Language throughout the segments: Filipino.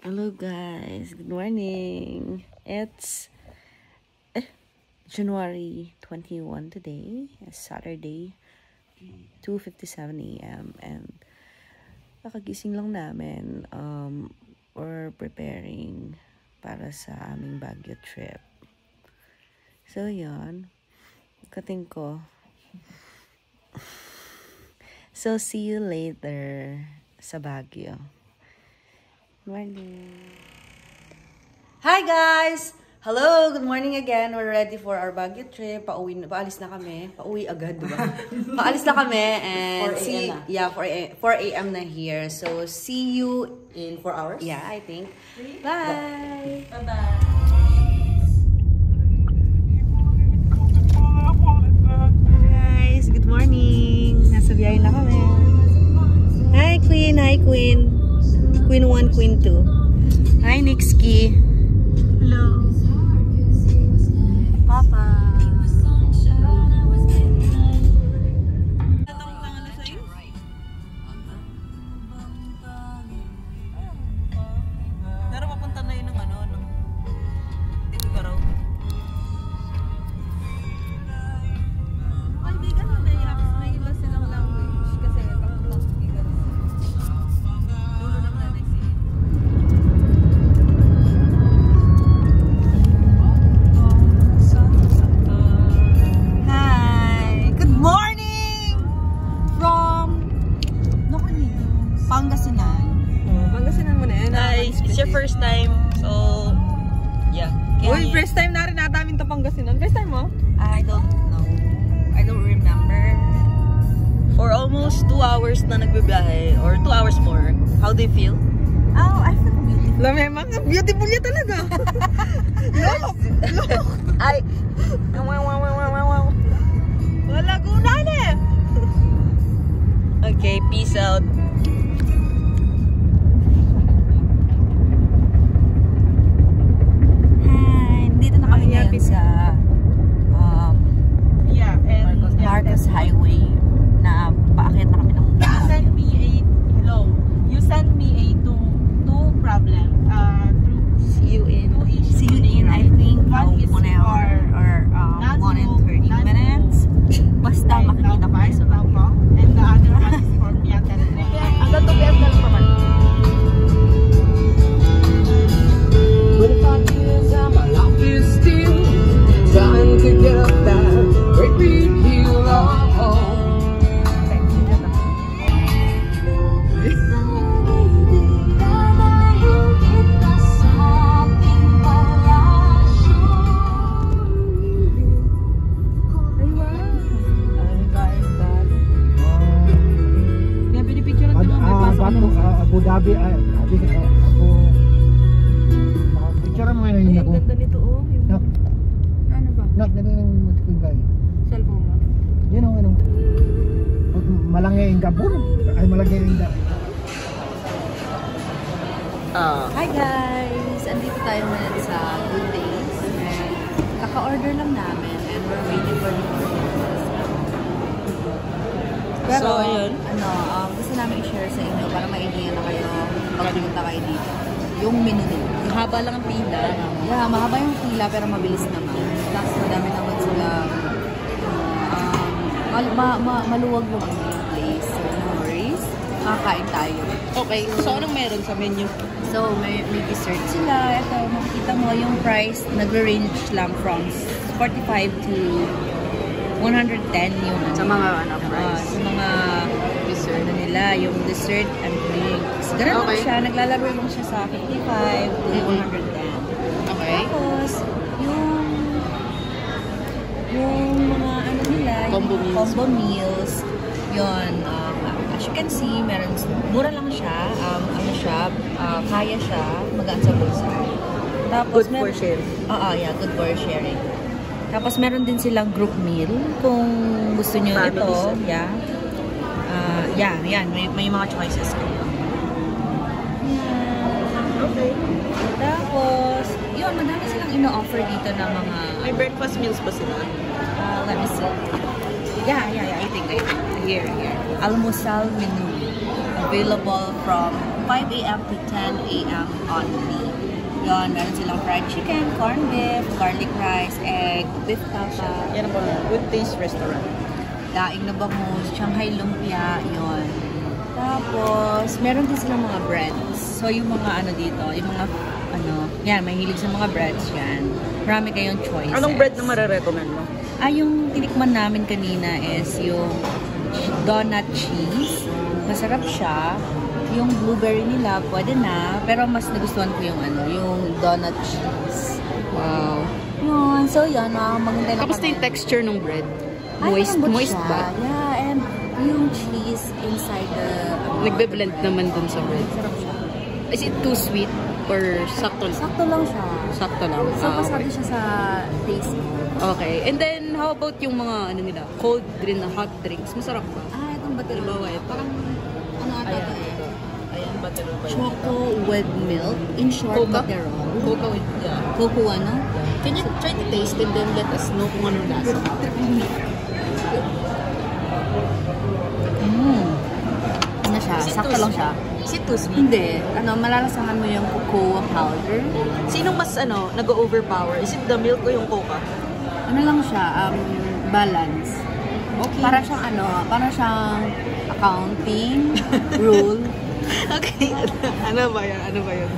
Hello guys, good morning. It's January 21 today. It's Saturday, 2:57 a.m. and nakagising lang namin. We're preparing para sa aming Baguio trip. So yun, kating ko. So see you later sa Baguio. Morning. Hi guys! Hello! Good morning again. We're ready for our Baguio trip. Paalis na kami. Pauwi agad, diba? Paalis na kami and 4 a.m. na here. So see you in 4 hours? Yeah, I think. Bye! Bye-bye! Guys, good morning! Nasa biyahe na kami. Hi Queen! Hi Queen! Queen 1, Queen 2. Hi, Nixki. Hello. Papa. Pero papunta na yun ng ano, dito ka raw. Kaibigan mo na iba silang language kasi papunta sa Gigan. Dulo ng nanay si Hi. Good morning from Pangasinan. Pangasinan mo na yun. Hi, it's your first time, so yeah. Uy, first time na rin namin ito Pangasinan. First time mo? I don't know. I don't remember. For almost 2 hours na nagbibiyahe, or 2 hours more. How do you feel? Oh, I feel beautiful. Lamemang, beautiful niya talaga. Look! Look! Ay! Wala gunan eh! Okay, peace out. Hi. Dito na kami ngayon sa Marcos Highway na paakyat na kami ng Send me a hello. You sent me a two problem. See you in I think 1 hour or 1 and 30 minutes. Basta makikita ko kayo sa Baguio. And the other one is for me at that train. Hanggang 2 PM na lang naman. But if I feel that my life is still trying to get up that great big hill of home. Abu Dhabi, ako picture mo ngayon Ay, ako. ang ganda nito oh. Nak, Ano ba? nak na din yung guy. Cellphone mo. Yun o, ano. Malangya yung gabon. Ay, malangya yung gabon. Hi guys! Andito tayo ngayon sa Good Days. And kaka-order lang namin and we're waiting for the orders. Pero, So, ayun. gusto namin i-share sa inyo para ma-idea na kayo pag pumunta kayo dito. Yung menu nila. Mahaba lang ang pila. Yeah, mahaba yung pila pero mabilis naman. Tapos madami naman sila maluwag-luwag yung place. So, no worries. Makakain tayo. Okay, so anong meron sa menu? So, may dessert sila. Ito, makikita mo yung price, nagre-range lang from 45 to 110 yung Sa mga price? sa mga dessert na nila, yung dessert and drinks. Ganun lang Okay. siya, naglalaro lang siya sa 55 to 110. Okay. Tapos, yung mga ano nila, Combo yung meals. combo meals, yun, as you can see, mura lang siya, ano siya, kaya siya, magaan sa bulsa. Tapos, Good for sharing. Yeah, good for sharing. Tapos, meron din silang group meal, kung gusto nyo Family ito, set. yan, may mga choices kayo. Okay. Tapos, yun, madami silang ino-offer dito na mga, May breakfast meals ba sila? let me see. Yeah, I think. Here. Almusal menu. Available from 5 a.m. to 10 a.m. only. Yun, meron silang fried chicken, corned beef, garlic rice, egg, beef tapa. Yan po, Good Taste Restaurant. Daing na bangus, Shanghai lumpia, yun. Tapos, meron din silang mga breads. So, yung mga ano dito, yung mga, yan, mahilig sa mga breads yan. Marami kayong choices. Anong bread na marirecommend mo? Yung tinikman namin kanina is yung donut cheese. Masarap siya. Yung blueberry nila, pwede na. Pero mas nagustuhan ko yung yung donut cheese. Wow. Yun. So, yun. Maganda na Kamusta yung texture ng bread? Moist Moist siya. ba? Yeah, and yung cheese inside the... Nagbe-blend naman dun sa bread. Sarap siya. Is it too sweet? Or sakto? Sakto lang siya. Sakto lang. So, pasado siya sa taste. Okay. And then, how about yung mga, nila, cold drink na hot drinks? Masarap ba? Itong butter roll. Halimbawa, ito. Parang, ata Ayan, to eh. ito. Ayan, butter roll. Choco with milk. In short, Coca? butter roll. Coca with, yeah. Coco ano? Can you try to taste and then let us know kung anong lasa? Ano siya? Is it Sakto too lang siya. Is it too sweet? Hindi. Malalasahan mo yung cocoa powder. Sinong mas, nag-overpower? Is it the milk o yung coca? Ano lang siya? Balance. Okay. Para siyang para siyang accounting rule. Okay. Ano ba yun?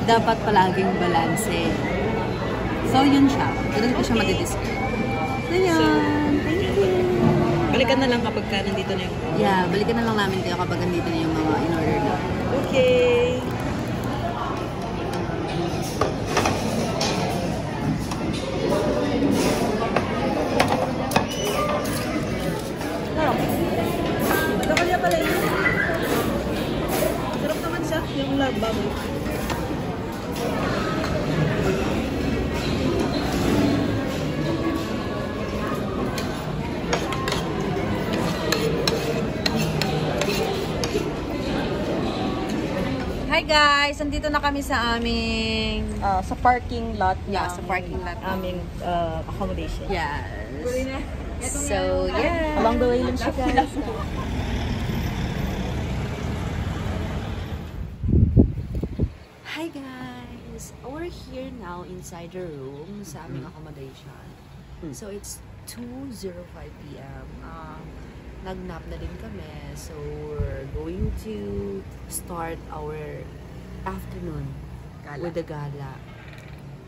Dapat palaging balance. So, yun siya. Ganun ko siya madidescribe. Ganyan. Thank you. Balikan na lang kapag nandito na yung... Yeah, balikan na lang namin kayo kapag nandito na yung mga in-order na. Okay. Ano kanya pala yun? Sarap naman siya, yung love bubble. Hi guys! Andito na kami sa aming... Sa parking lot. Yeah, sa parking lot. Aming accommodation. Yes. So, yeah. Along the way lang siya, guys. Hi guys! We're here now inside the room sa aming accommodation. So, it's 2:05 p.m. Nag-nap na din kami. So, we're going to start our afternoon with the gala.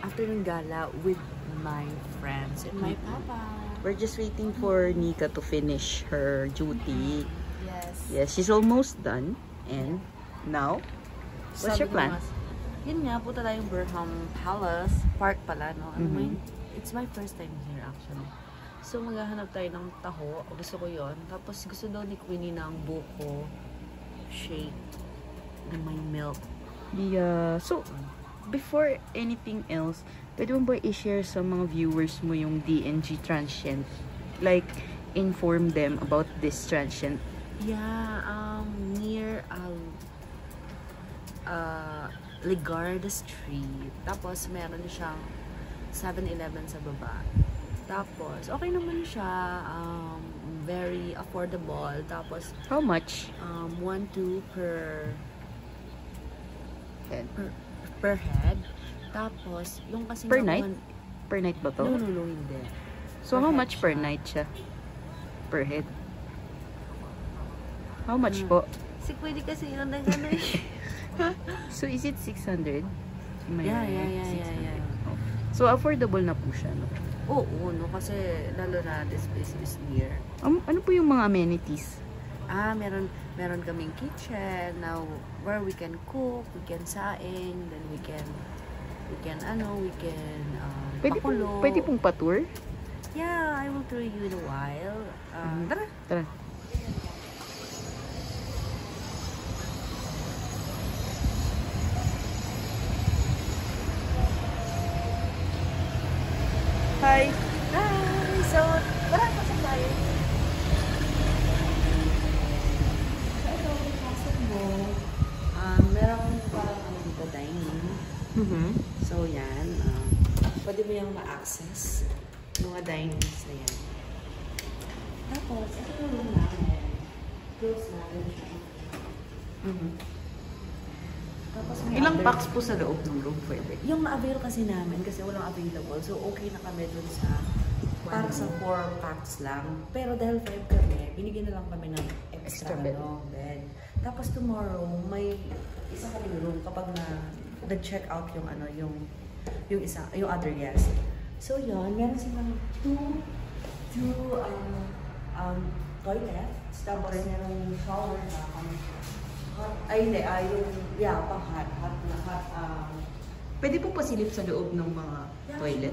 Afternoon gala with my friends and my papa. We're just waiting for Nika to finish her duty. Yes. Yes, she's almost done. And now, what's your plan? Yun nga, punta tayong Burnham Palace. Park pala, no? It's my first time here actually. So, maghahanap tayo ng taho. Gusto ko yon. Tapos, gusto daw ni Queenie ng buko shake na may milk. Yeah. So, before anything else, pwede mo ba i-share sa mga viewers mo yung DNG transient? Like, inform them about this transient. Yeah, near Ligarda Street. Tapos, meron siyang 7-Eleven sa baba. Tapos, okay naman siya. Very affordable. Tapos, How much? 1-2 per Head. per head. Tapos, yung kasi Per night? Per night ba to? No, hindi. So, per how head much per siya. night siya? Per head? How much po? Si Pwede kasi yun na gano'n. So, is it 600? Am I Yeah, right? yeah. 600. Oh. So, affordable na po siya, no? Oo, no? Kasi lalo na this place is near. Ano po yung mga amenities? Meron kaming kitchen now where we can cook, we can saing, then we can pakulo. Pwede pong pa-tour? Yeah, I will tour you in a while. Tara. Tara. Hi. Hi! So, tara, pasok tayo. Ito, pasok mo. Meron parang dito dining. So, yan. Pwede mo yung ma-access. Mga dinings na yan. Tapos, ito yung room natin. Close natin siya. Tapos may Ilang other- packs po sa loob ng room pwede? Yung na-avail kasi namin kasi walang available. So, okay na kami dun sa para sa 4 packs lang. Pero dahil 5 kami, binigyan na lang kami ng extra Extra bed. bed. Tapos tomorrow, may isa kami room kapag nag-check out yung yung other guest. So, yun, meron silang two toilets. Tapos merong shower na pang hot. Pwede po pasilip sa loob ng mga toilet?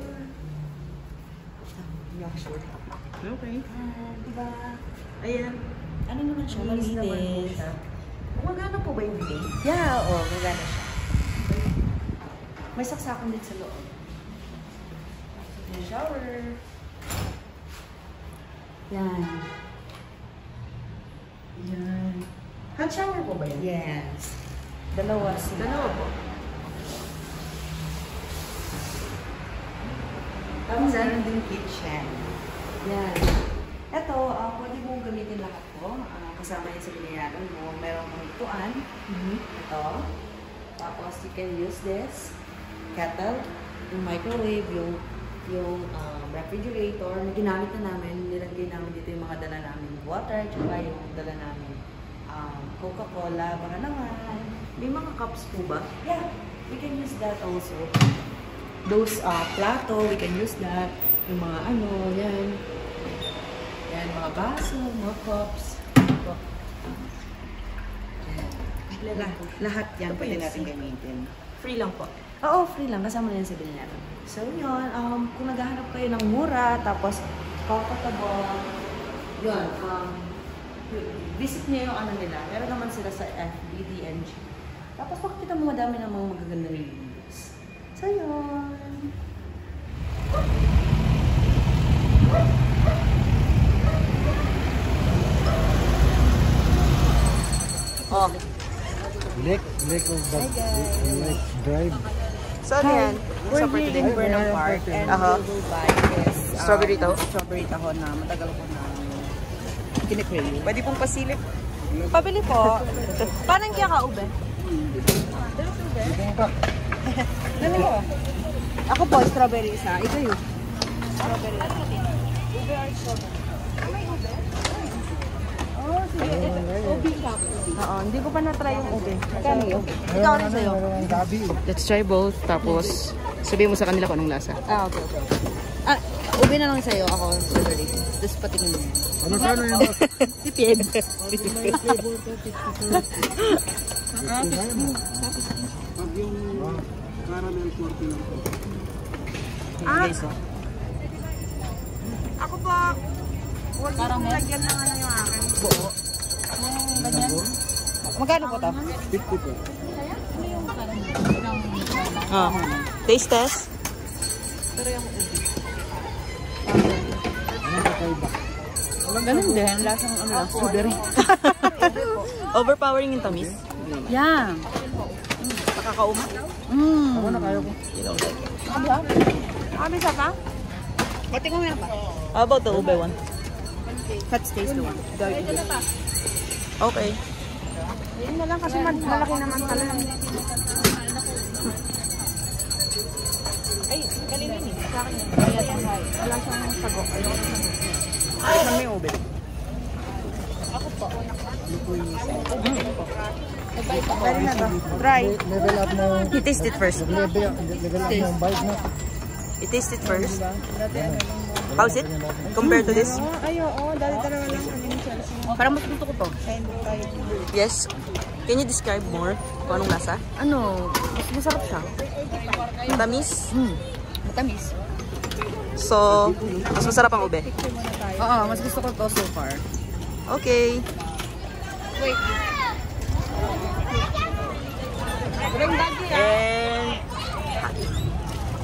Yeah, sure. Okay. Diba? Ayan. Ano naman siya? Malinis. Gumagana po ba yung bidet? Yeah, oo. Magana siya. May saksakan din sa loob. May shower. Yan. Yan. Hand shower po ba yan? Yes. Dalawa sila. Dalawa po. Tapos Meron din kitchen. yan. Ito, pwede mong gamitin lahat ko. Kasama yan sa binayaran mo. Meron kang ituan. Ito. Tapos you can use this. Kettle. Yung microwave. Yung refrigerator. Na ginamit na namin. Nilagay namin dito yung mga dala namin. Water. Tsaka yung dala namin. Coca-Cola. Baka naman. May mga cups po ba? Yeah. We can use that also. Those plato. We can use that. Yung mga yan. Yan, mga baso, mga cups. Lahat yan pwede natin gamitin. Free lang po. Oo, free lang. Kasama na yan sa binayaran. So, yun. Kung naghahanap kayo ng mura, tapos comfortable, yun. Visit niyo yung nila. Meron naman sila sa FB, DNG. Tapos makikita mo madami ng mga magaganda reviews. So, yun. Oh. Lake of the Lake Drive. So, yan. We're here in Burnham Park and we will buy this Strawberry taho? Strawberry taho na matagal ko na kinikrave. Pwede pong pasilip. Pabili po. Paano kaya ka, Ube? Dali mo. Ako po, strawberry isa. Ito yun. Strawberry. Ube or strawberry? May ube? Oh, sige. Ube ka. Oo, hindi ko pa na-try yung ube. Kano yung ube? Ikaw rin sa'yo. Meron gabi. Let's try both. Tapos, sabihin mo sa kanila kung anong lasa. Okay. Ube na lang sa'yo. Ako, strawberry. Tapos patikin mo. Ano sana yung Tipid. may flavor ko? Pag yung caramel 40 lang po. Guys, oh. Ako po, huwag niyo pong lagyan ng yung akin. Buo. Ganyan. Magkano po to? 50 po. Taste test. Ano kakaiba? Ganun din. Lasang strawberry. Overpowering yung tamis. Yeah. Nakakauma. Ako na kaya ko. Abi sa pa? Pati ko nga pa. How about the ube one? Let's taste the one. Okay. Yun na lang kasi malaki naman pala. Ay, kanina ni. Sa akin yun. Wala siyang sago. Ay, may ube. Pwede na to. Try. Level up mo. You taste it first. Level up mo yung bite na. You taste it first. How's it? Compared to this? Ay, oo. Dali talaga lang ang initials. Parang mas gusto ko to. Yes. Can you describe more kung anong lasa? Ano, mas masarap siya. Tamis? Matamis. So, mas masarap ang ube. Oo, mas gusto ko to so far. Okay. Wait. And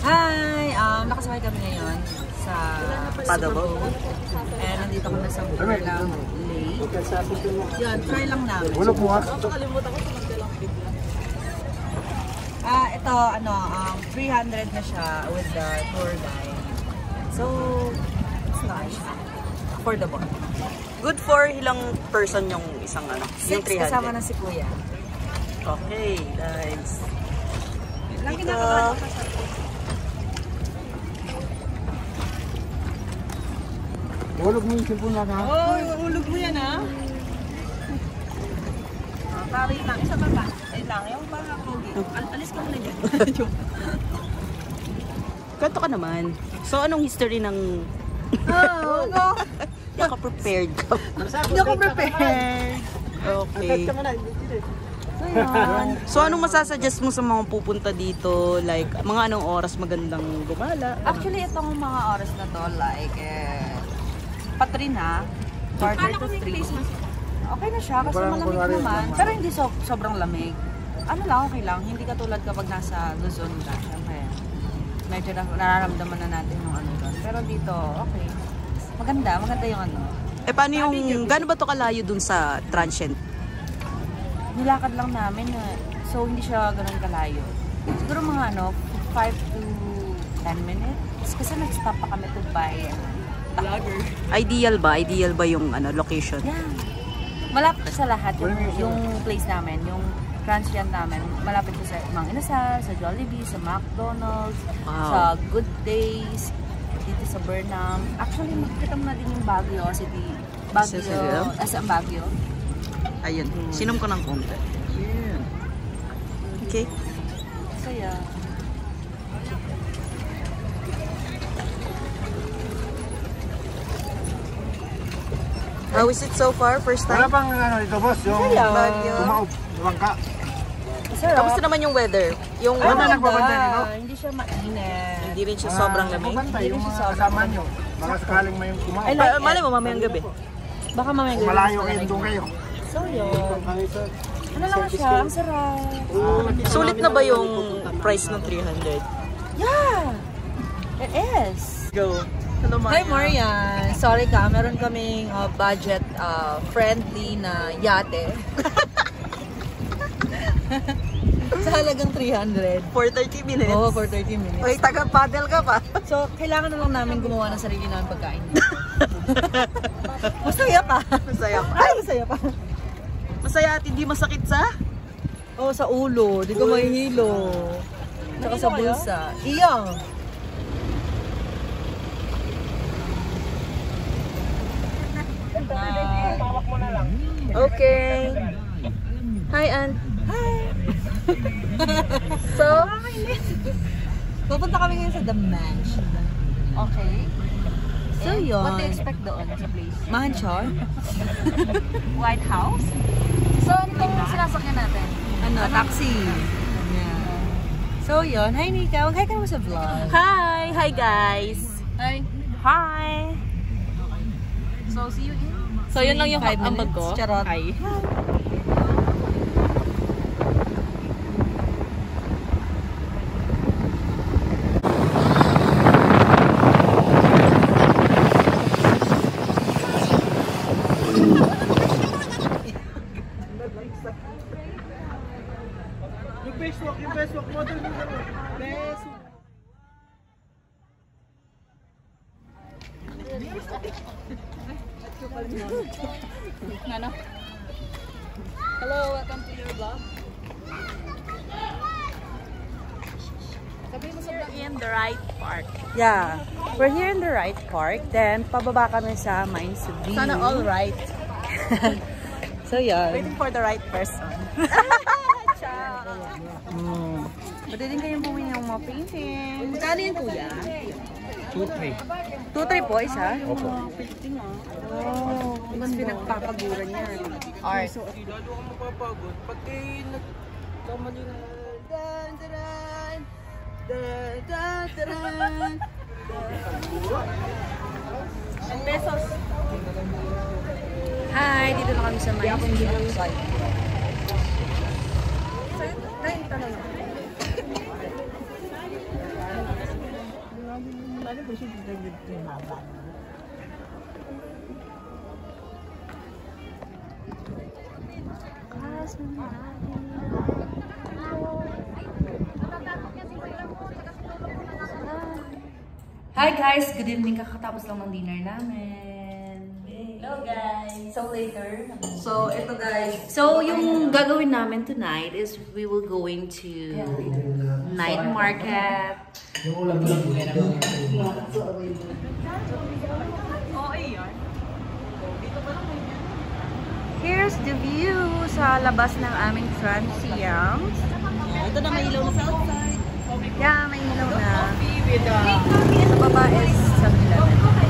Hi! Nakasakay kami ngayon sa Paddle boat. And nandito kami sa Burnham Lake. Yun, try lang namin. Wala po ha. Ito, 300 na siya with the tour guide. So, it's nice. Affordable. Good for ilang person yung isang yung 6 kasama 300. na si Kuya. Okay, guys. Lagi Dito. na Hulog mo yung cellphone na ha? Oh, ulog mo yan ha. Pari lang, isa pa ba? Ay lang, yung parang pogi. Alis ka muna dyan. Kwento ka naman. So, anong history ng... Hindi ako prepared. Hindi ako prepared. Okay. So, anong masasuggest mo sa mga pupunta dito? Like, mga anong oras magandang gumala? Actually, itong mga oras na to, like, patrin ha. Quarter to 3. Okay na siya kasi malamig naman. Pero hindi sobrang lamig. Ano lang, okay lang. Hindi katulad kapag nasa Luzon ka. Siyempre, medyo nararamdaman na natin yung ano doon. Pero dito, okay. Maganda yung ano. Eh, paano yung... Gaano ba to kalayo dun sa transient? Nilakad lang namin. So, hindi siya ganun kalayo. Siguro mga 5 to 10 minutes. Kasi nag-stop pa kami to buy Ideal ba? Ideal ba yung location? Yeah. Malapit sa lahat yung place namin, yung transient namin. Malapit sa Mang Inasal, sa Jollibee, sa McDonald's, sa Good Days, dito sa Burnham. Actually, makikita mo na din yung Baguio City. Baguio. Ayun. Sinom ko ng konti. Okay. Saya. How is it so far? First Wala time? bang dito boss? Yung Baguio. tumaob, bangka. Kamusta naman yung weather? Yung Ano ba nagbabantay dito? Hindi siya mainit. hindi rin siya sobrang lamig. Nagbabantay yung mga kasama nyo. Baka sakaling may tumaob. Malay mo mamayang gabi. Baka mamaya Kung malayo kayo, doon kayo. So yun. Ano lang siya? Ang sarap. Sulit na ba yung price ng 300? Yeah! It is. Go. Hello, Hi Marian! Sorry ka, meron kaming budget friendly na yate. Sa halagang 300. For 30 minutes? Oo, for 30 minutes. Wait, taga-paddle ka pa? So, kailangan na lang namin gumawa ng sarili namin pagkain. Masaya pa. Masaya pa. Ay, masaya pa. Masaya at hindi masakit sa? Oo, sa ulo. Di ko mahihilo. Tsaka sa bulsa. Iyang. Okay. Hi, Aunt. Hi! So, Pupunta kami ngayon sa The Mansion. okay. So, yun. What do you expect doon sa place? Mansion? White House? So, ano yung sinasakyan natin? Ano? Taxi. Yeah. So, yun. Hi, Nika. Mag-hi ka naman sa vlog. Hi! Hi, guys! Hi. Hi! So, see you in... So, yun lang yung 5 ambag ko. minutes. Charot. Hi. Yung best walk model mo na best. Hello, welcome to your vlog. We're in the right park. Yeah, we're here in the right park. Then, pababa kami sa Mines View. Sana all right. So, yan. Waiting for the right person. Pwede din kayong bumili ng mga painting. Kano yung kuya? 2-3. 2-3 po, isa? Opo. Oh, mas pinagpapaguran niya. Art. Pag kayo nagkamali na Pesos. Hi, dito na kami sa Mines View. Hi guys! Good evening. Kakatapos lang ng dinner namin. Hello, guys. So later. So, ito guys. So, yung gagawin namin tonight is we will going to night market. Yung ulam lang. Here's the view sa labas ng aming Transiam. Ito na may ilaw na sa outside. Yeah, may ilaw na. Sa baba is 7-Eleven.